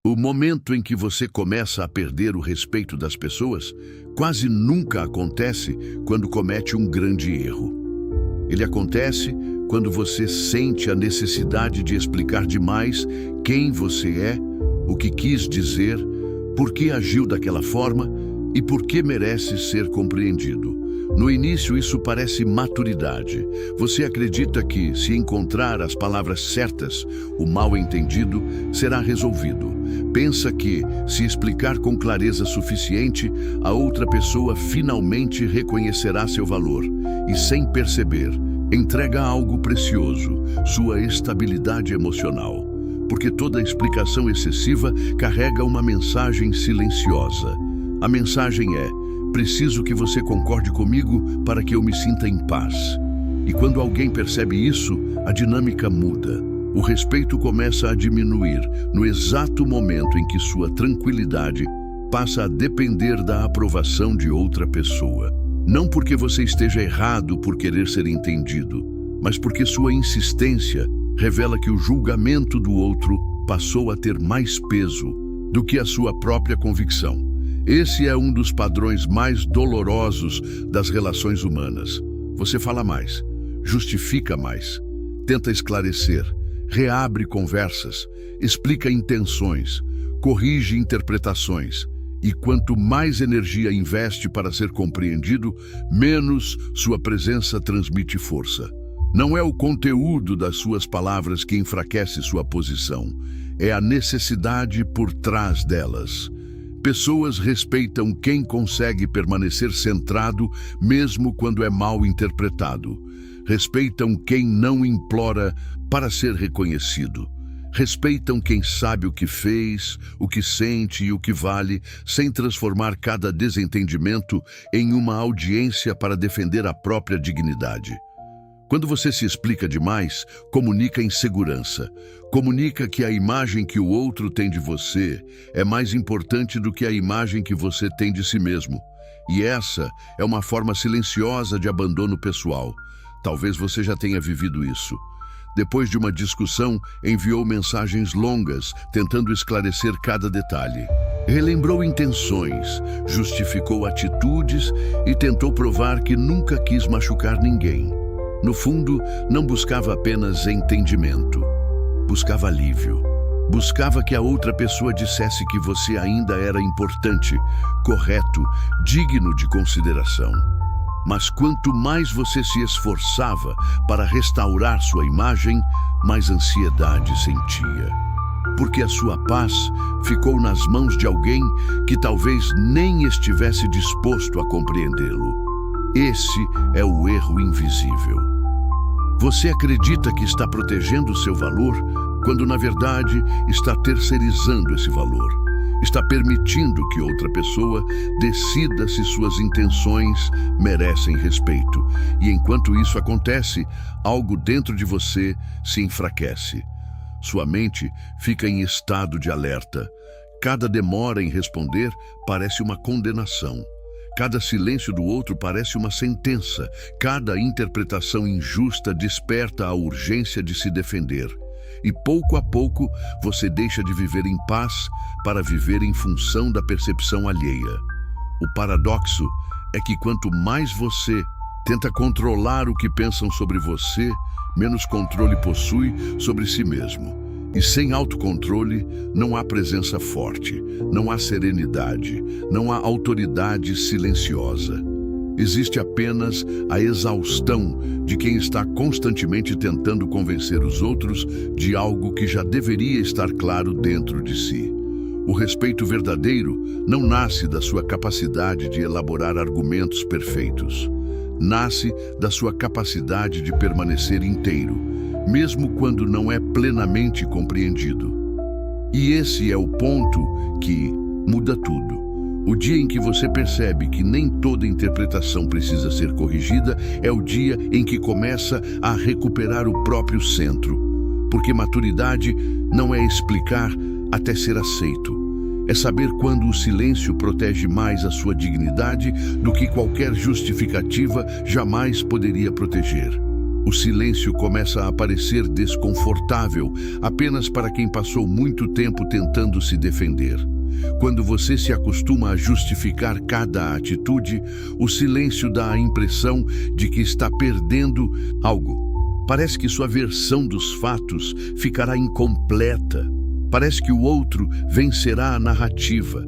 O momento em que você começa a perder o respeito das pessoas quase nunca acontece quando comete um grande erro. Ele acontece quando você sente a necessidade de explicar demais quem você é, o que quis dizer, por que agiu daquela forma e por que merece ser compreendido. No início, isso parece maturidade. Você acredita que, se encontrar as palavras certas, o mal-entendido será resolvido. Pensa que, se explicar com clareza suficiente, a outra pessoa finalmente reconhecerá seu valor e, sem perceber, entrega algo precioso, sua estabilidade emocional. Porque toda explicação excessiva carrega uma mensagem silenciosa. A mensagem é: preciso que você concorde comigo para que eu me sinta em paz. E quando alguém percebe isso, a dinâmica muda. O respeito começa a diminuir no exato momento em que sua tranquilidade passa a depender da aprovação de outra pessoa. Não porque você esteja errado por querer ser entendido, mas porque sua insistência revela que o julgamento do outro passou a ter mais peso do que a sua própria convicção. Esse é um dos padrões mais dolorosos das relações humanas. Você fala mais, justifica mais, tenta esclarecer, reabre conversas, explica intenções, corrige interpretações. E quanto mais energia investe para ser compreendido, menos sua presença transmite força. Não é o conteúdo das suas palavras que enfraquece sua posição, é a necessidade por trás delas. Pessoas respeitam quem consegue permanecer centrado mesmo quando é mal interpretado. Respeitam quem não implora para ser reconhecido. Respeitam quem sabe o que fez, o que sente e o que vale, sem transformar cada desentendimento em uma audiência para defender a própria dignidade. Quando você se explica demais, comunica insegurança. Comunica que a imagem que o outro tem de você é mais importante do que a imagem que você tem de si mesmo. E essa é uma forma silenciosa de abandono pessoal. Talvez você já tenha vivido isso. Depois de uma discussão, enviou mensagens longas, tentando esclarecer cada detalhe. Relembrou intenções, justificou atitudes e tentou provar que nunca quis machucar ninguém. No fundo, não buscava apenas entendimento. Buscava alívio. Buscava que a outra pessoa dissesse que você ainda era importante, correto, digno de consideração. Mas quanto mais você se esforçava para restaurar sua imagem, mais ansiedade sentia. Porque a sua paz ficou nas mãos de alguém que talvez nem estivesse disposto a compreendê-lo. Esse é o erro invisível. Você acredita que está protegendo o seu valor, quando na verdade está terceirizando esse valor. Está permitindo que outra pessoa decida se suas intenções merecem respeito. E enquanto isso acontece, algo dentro de você se enfraquece. Sua mente fica em estado de alerta. Cada demora em responder parece uma condenação. Cada silêncio do outro parece uma sentença. Cada interpretação injusta desperta a urgência de se defender. E pouco a pouco você deixa de viver em paz para viver em função da percepção alheia. O paradoxo é que quanto mais você tenta controlar o que pensam sobre você, menos controle possui sobre si mesmo. E sem autocontrole, não há presença forte, não há serenidade, não há autoridade silenciosa. Existe apenas a exaustão de quem está constantemente tentando convencer os outros de algo que já deveria estar claro dentro de si. O respeito verdadeiro não nasce da sua capacidade de elaborar argumentos perfeitos. Nasce da sua capacidade de permanecer inteiro, mesmo quando não é plenamente compreendido. E esse é o ponto que muda tudo. O dia em que você percebe que nem toda interpretação precisa ser corrigida é o dia em que começa a recuperar o próprio centro. Porque maturidade não é explicar até ser aceito. É saber quando o silêncio protege mais a sua dignidade do que qualquer justificativa jamais poderia proteger. O silêncio começa a parecer desconfortável apenas para quem passou muito tempo tentando se defender. Quando você se acostuma a justificar cada atitude, o silêncio dá a impressão de que está perdendo algo. Parece que sua versão dos fatos ficará incompleta. Parece que o outro vencerá a narrativa.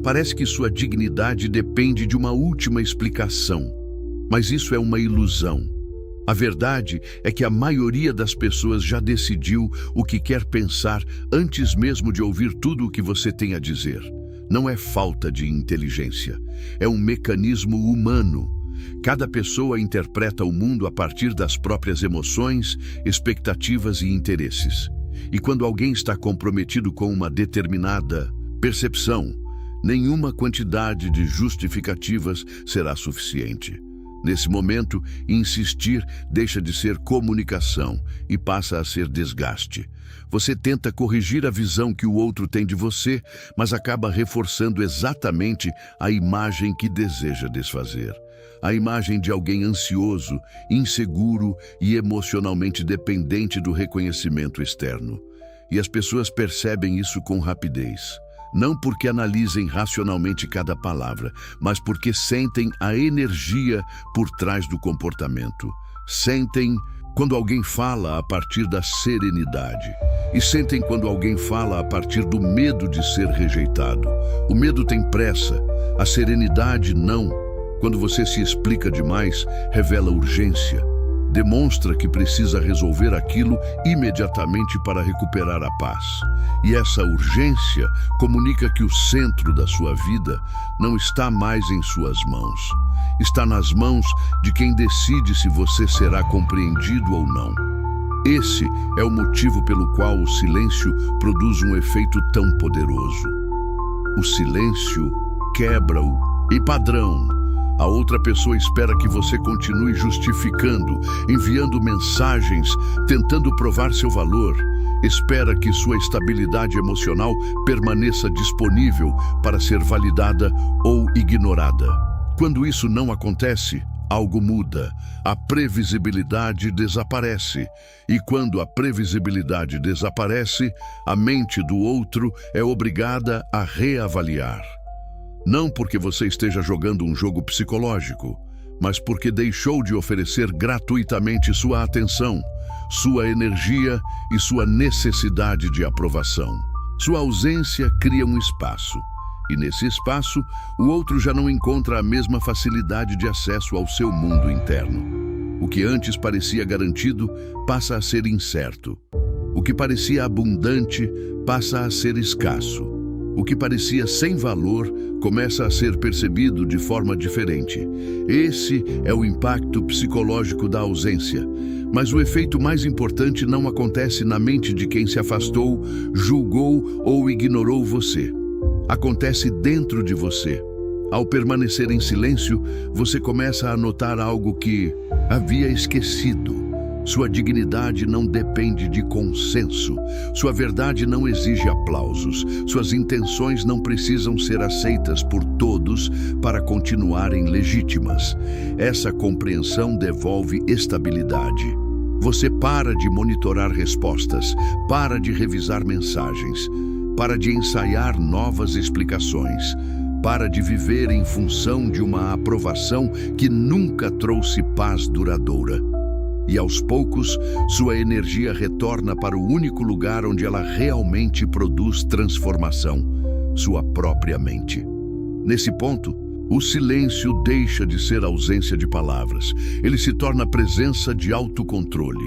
Parece que sua dignidade depende de uma última explicação. Mas isso é uma ilusão. A verdade é que a maioria das pessoas já decidiu o que quer pensar antes mesmo de ouvir tudo o que você tem a dizer. Não é falta de inteligência, é um mecanismo humano. Cada pessoa interpreta o mundo a partir das próprias emoções, expectativas e interesses. E quando alguém está comprometido com uma determinada percepção, nenhuma quantidade de justificativas será suficiente. Nesse momento, insistir deixa de ser comunicação e passa a ser desgaste. Você tenta corrigir a visão que o outro tem de você, mas acaba reforçando exatamente a imagem que deseja desfazer. A imagem de alguém ansioso, inseguro e emocionalmente dependente do reconhecimento externo. E as pessoas percebem isso com rapidez. Não porque analisem racionalmente cada palavra, mas porque sentem a energia por trás do comportamento. Sentem quando alguém fala a partir da serenidade. E sentem quando alguém fala a partir do medo de ser rejeitado. O medo tem pressa, a serenidade não. Quando você se explica demais, revela urgência. Demonstra que precisa resolver aquilo imediatamente para recuperar a paz. E essa urgência comunica que o centro da sua vida não está mais em suas mãos. Está nas mãos de quem decide se você será compreendido ou não. Esse é o motivo pelo qual o silêncio produz um efeito tão poderoso. O silêncio quebra o padrão. A outra pessoa espera que você continue justificando, enviando mensagens, tentando provar seu valor. Espera que sua estabilidade emocional permaneça disponível para ser validada ou ignorada. Quando isso não acontece, algo muda. A previsibilidade desaparece. E quando a previsibilidade desaparece, a mente do outro é obrigada a reavaliar. Não porque você esteja jogando um jogo psicológico, mas porque deixou de oferecer gratuitamente sua atenção, sua energia e sua necessidade de aprovação. Sua ausência cria um espaço, e nesse espaço, o outro já não encontra a mesma facilidade de acesso ao seu mundo interno. O que antes parecia garantido passa a ser incerto. O que parecia abundante passa a ser escasso. O que parecia sem valor começa a ser percebido de forma diferente. Esse é o impacto psicológico da ausência. Mas o efeito mais importante não acontece na mente de quem se afastou, julgou ou ignorou você. Acontece dentro de você. Ao permanecer em silêncio, você começa a notar algo que havia esquecido. Sua dignidade não depende de consenso. Sua verdade não exige aplausos. Suas intenções não precisam ser aceitas por todos para continuarem legítimas. Essa compreensão devolve estabilidade. Você para de monitorar respostas, para de revisar mensagens, para de ensaiar novas explicações, para de viver em função de uma aprovação que nunca trouxe paz duradoura. E aos poucos, sua energia retorna para o único lugar onde ela realmente produz transformação, sua própria mente. Nesse ponto, o silêncio deixa de ser ausência de palavras. Ele se torna presença de autocontrole.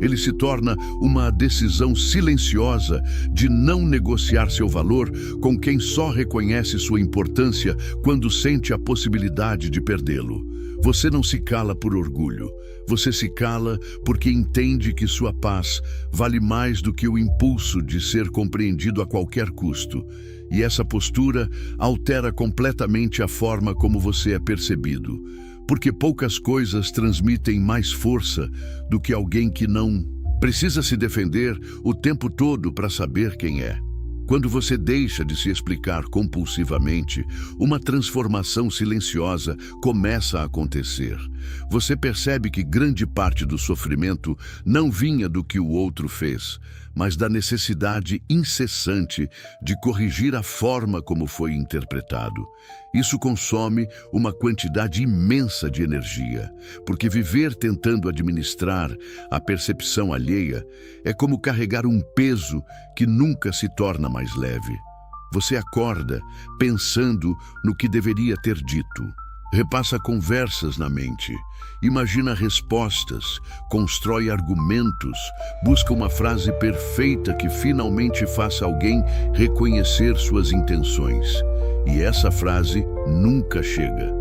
Ele se torna uma decisão silenciosa de não negociar seu valor com quem só reconhece sua importância quando sente a possibilidade de perdê-lo. Você não se cala por orgulho. Você se cala porque entende que sua paz vale mais do que o impulso de ser compreendido a qualquer custo. E essa postura altera completamente a forma como você é percebido. Porque poucas coisas transmitem mais força do que alguém que não precisa se defender o tempo todo para saber quem é. Quando você deixa de se explicar compulsivamente, uma transformação silenciosa começa a acontecer. Você percebe que grande parte do sofrimento não vinha do que o outro fez, mas da necessidade incessante de corrigir a forma como foi interpretado. Isso consome uma quantidade imensa de energia, porque viver tentando administrar a percepção alheia é como carregar um peso que nunca se torna mais leve. Você acorda pensando no que deveria ter dito. Repassa conversas na mente, imagina respostas, constrói argumentos, busca uma frase perfeita que finalmente faça alguém reconhecer suas intenções. E essa frase nunca chega.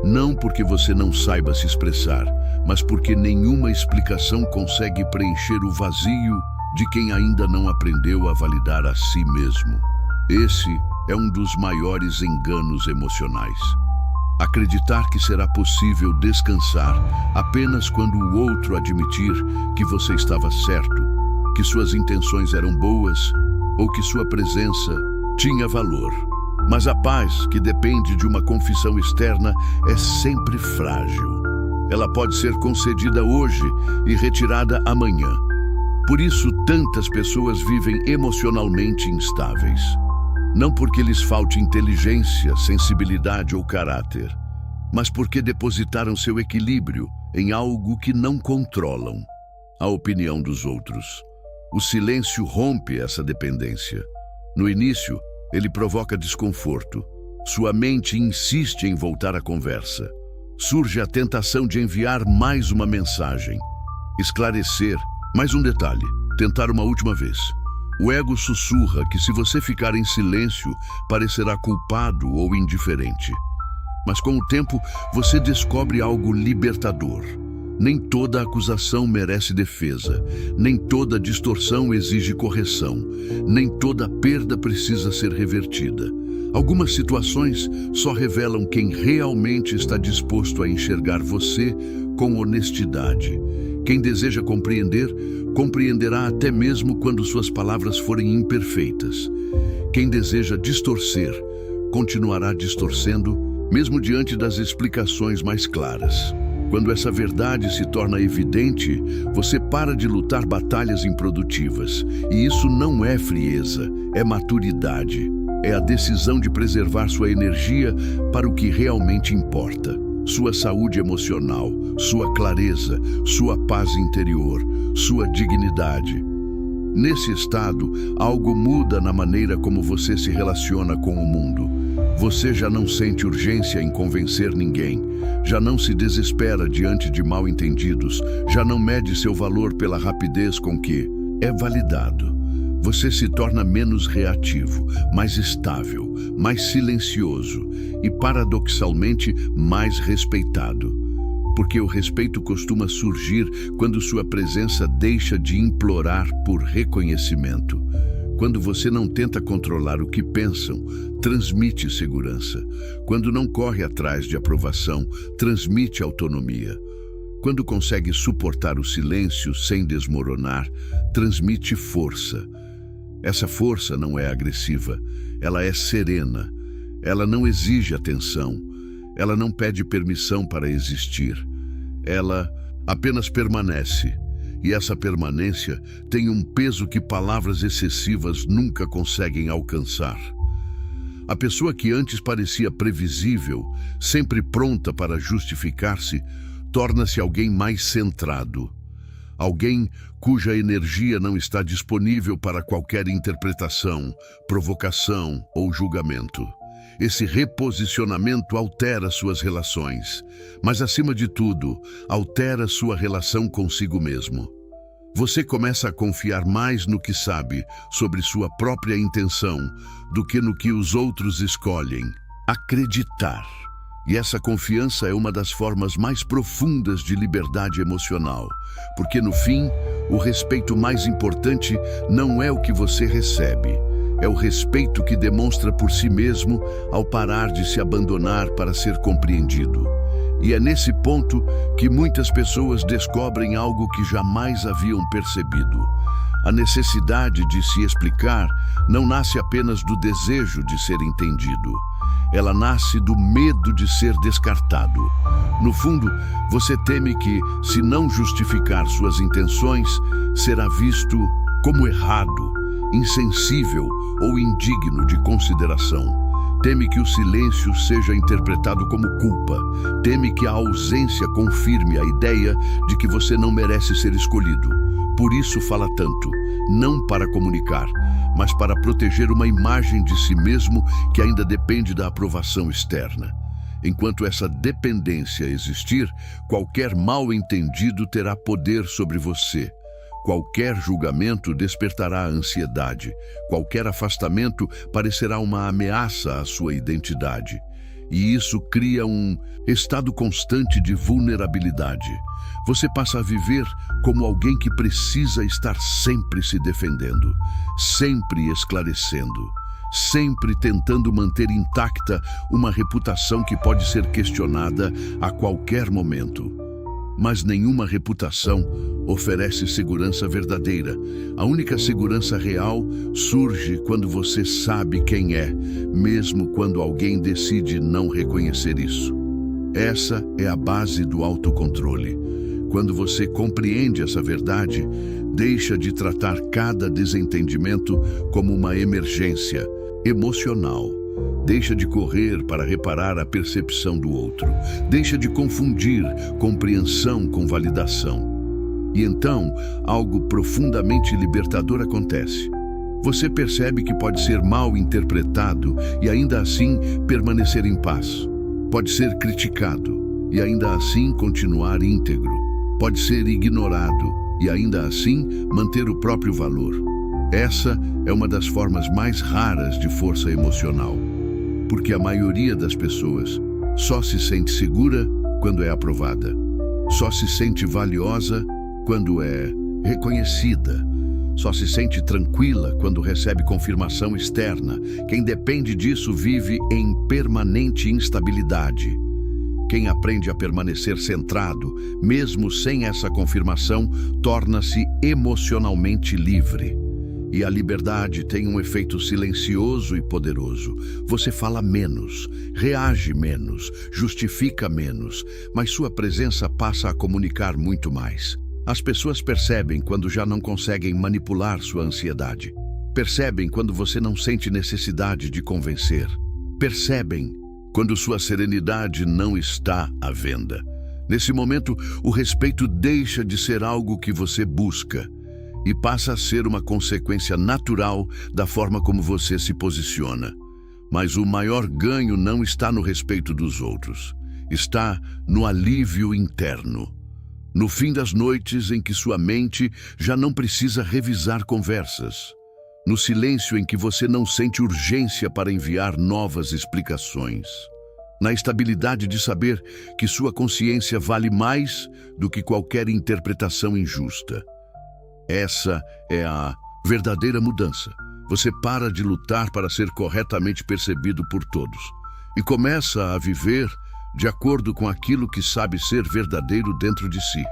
Não porque você não saiba se expressar, mas porque nenhuma explicação consegue preencher o vazio de quem ainda não aprendeu a validar a si mesmo. Esse é um dos maiores enganos emocionais. Acreditar que será possível descansar apenas quando o outro admitir que você estava certo, que suas intenções eram boas ou que sua presença tinha valor. Mas a paz, que depende de uma confissão externa, é sempre frágil. Ela pode ser concedida hoje e retirada amanhã. Por isso, tantas pessoas vivem emocionalmente instáveis. Não porque lhes falte inteligência, sensibilidade ou caráter, mas porque depositaram seu equilíbrio em algo que não controlam, a opinião dos outros. O silêncio rompe essa dependência. No início, ele provoca desconforto. Sua mente insiste em voltar à conversa. Surge a tentação de enviar mais uma mensagem, esclarecer, mais um detalhe, tentar uma última vez. O ego sussurra que se você ficar em silêncio, parecerá culpado ou indiferente. Mas com o tempo, você descobre algo libertador. Nem toda acusação merece defesa, nem toda distorção exige correção, nem toda perda precisa ser revertida. Algumas situações só revelam quem realmente está disposto a enxergar você com honestidade. Quem deseja compreender, compreenderá até mesmo quando suas palavras forem imperfeitas. Quem deseja distorcer, continuará distorcendo, mesmo diante das explicações mais claras. Quando essa verdade se torna evidente, você para de lutar batalhas improdutivas. E isso não é frieza, é maturidade. É a decisão de preservar sua energia para o que realmente importa. Sua saúde emocional, sua clareza, sua paz interior, sua dignidade. Nesse estado, algo muda na maneira como você se relaciona com o mundo. Você já não sente urgência em convencer ninguém, já não se desespera diante de mal-entendidos, já não mede seu valor pela rapidez com que é validado. Você se torna menos reativo, mais estável, mais silencioso e, paradoxalmente, mais respeitado. Porque o respeito costuma surgir quando sua presença deixa de implorar por reconhecimento. Quando você não tenta controlar o que pensam, transmite segurança. Quando não corre atrás de aprovação, transmite autonomia. Quando consegue suportar o silêncio sem desmoronar, transmite força. Essa força não é agressiva, ela é serena. Ela não exige atenção. Ela não pede permissão para existir. Ela apenas permanece. E essa permanência tem um peso que palavras excessivas nunca conseguem alcançar. A pessoa que antes parecia previsível, sempre pronta para justificar-se, torna-se alguém mais centrado. Alguém cuja energia não está disponível para qualquer interpretação, provocação ou julgamento. Esse reposicionamento altera suas relações, mas, acima de tudo, altera sua relação consigo mesmo. Você começa a confiar mais no que sabe sobre sua própria intenção do que no que os outros escolhem acreditar. E essa confiança é uma das formas mais profundas de liberdade emocional, porque, no fim, o respeito mais importante não é o que você recebe, é o respeito que demonstra por si mesmo ao parar de se abandonar para ser compreendido. E é nesse ponto que muitas pessoas descobrem algo que jamais haviam percebido. A necessidade de se explicar não nasce apenas do desejo de ser entendido. Ela nasce do medo de ser descartado. No fundo, você teme que, se não justificar suas intenções, será visto como errado, insensível ou indigno de consideração. Teme que o silêncio seja interpretado como culpa. Teme que a ausência confirme a ideia de que você não merece ser escolhido. Por isso fala tanto, não para comunicar, mas para proteger uma imagem de si mesmo que ainda depende da aprovação externa. Enquanto essa dependência existir, qualquer mal-entendido terá poder sobre você. Qualquer julgamento despertará a ansiedade. Qualquer afastamento parecerá uma ameaça à sua identidade. E isso cria um estado constante de vulnerabilidade. Você passa a viver como alguém que precisa estar sempre se defendendo, sempre esclarecendo, sempre tentando manter intacta uma reputação que pode ser questionada a qualquer momento. Mas nenhuma reputação oferece segurança verdadeira. A única segurança real surge quando você sabe quem é, mesmo quando alguém decide não reconhecer isso. Essa é a base do autocontrole. Quando você compreende essa verdade, deixa de tratar cada desentendimento como uma emergência emocional. Deixa de correr para reparar a percepção do outro. Deixa de confundir compreensão com validação. E então, algo profundamente libertador acontece. Você percebe que pode ser mal interpretado e ainda assim permanecer em paz. Pode ser criticado e ainda assim continuar íntegro. Pode ser ignorado e ainda assim manter o próprio valor. Essa é uma das formas mais raras de força emocional. Porque a maioria das pessoas só se sente segura quando é aprovada. Só se sente valiosa quando é reconhecida. Só se sente tranquila quando recebe confirmação externa. Quem depende disso vive em permanente instabilidade. Quem aprende a permanecer centrado, mesmo sem essa confirmação, torna-se emocionalmente livre. E a liberdade tem um efeito silencioso e poderoso. Você fala menos, reage menos, justifica menos, mas sua presença passa a comunicar muito mais. As pessoas percebem quando já não conseguem manipular sua ansiedade. Percebem quando você não sente necessidade de convencer. Percebem quando sua serenidade não está à venda. Nesse momento, o respeito deixa de ser algo que você busca e passa a ser uma consequência natural da forma como você se posiciona. Mas o maior ganho não está no respeito dos outros, está no alívio interno. No fim das noites em que sua mente já não precisa revisar conversas. No silêncio em que você não sente urgência para enviar novas explicações. Na estabilidade de saber que sua consciência vale mais do que qualquer interpretação injusta. Essa é a verdadeira mudança. Você para de lutar para ser corretamente percebido por todos e começa a viver de acordo com aquilo que sabe ser verdadeiro dentro de si.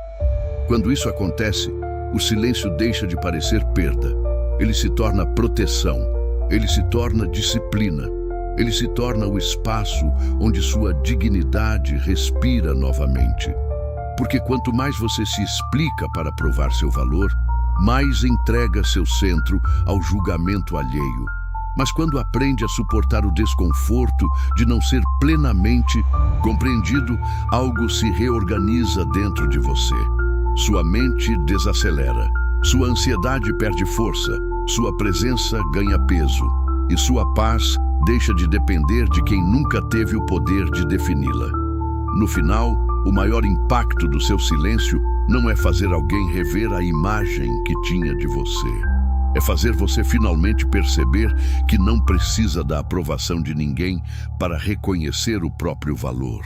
Quando isso acontece, o silêncio deixa de parecer perda. Ele se torna proteção, ele se torna disciplina, ele se torna o espaço onde sua dignidade respira novamente. Porque quanto mais você se explica para provar seu valor, mais entrega seu centro ao julgamento alheio. Mas quando aprende a suportar o desconforto de não ser plenamente compreendido, algo se reorganiza dentro de você. Sua mente desacelera, sua ansiedade perde força, sua presença ganha peso e sua paz deixa de depender de quem nunca teve o poder de defini-la. No final, o maior impacto do seu silêncio não é fazer alguém rever a imagem que tinha de você. É fazer você finalmente perceber que não precisa da aprovação de ninguém para reconhecer o próprio valor.